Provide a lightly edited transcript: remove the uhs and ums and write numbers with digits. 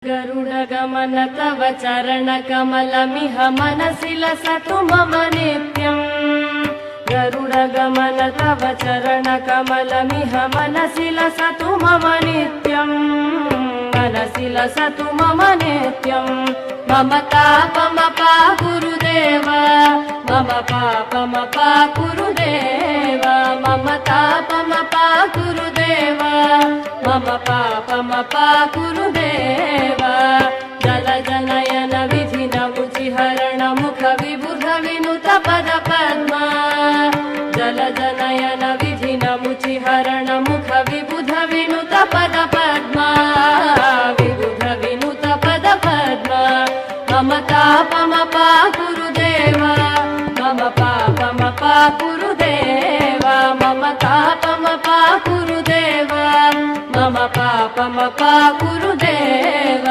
गरुडगमन तव चरणकमलमिह मनसि लसतु मम नित्यम्। गरुडगमन तव चरणकमलमिह मनसि लसतु मम नित्यम्। मनसि लसतु मम नित्यम्। मम तापमपा गुरुदेव, मम पापमपा गुरुदेव, मम तापमपा गुरुदेव, मम पापमपा गुरुदेव। जलजनयन विधिन मुचिहरण मुख विबुध विनुत पद पद्मा। जलजनयन विधिन मुचिहरण मुख विबुध विनुत पद पद्मा। विबुध विनुत पद पद्मा। मम तापमपा गुरुदेव, मम पापमपा गुरुदेव, मम तापमपा गुरुदेव, मम पापमपा गुरुदेव।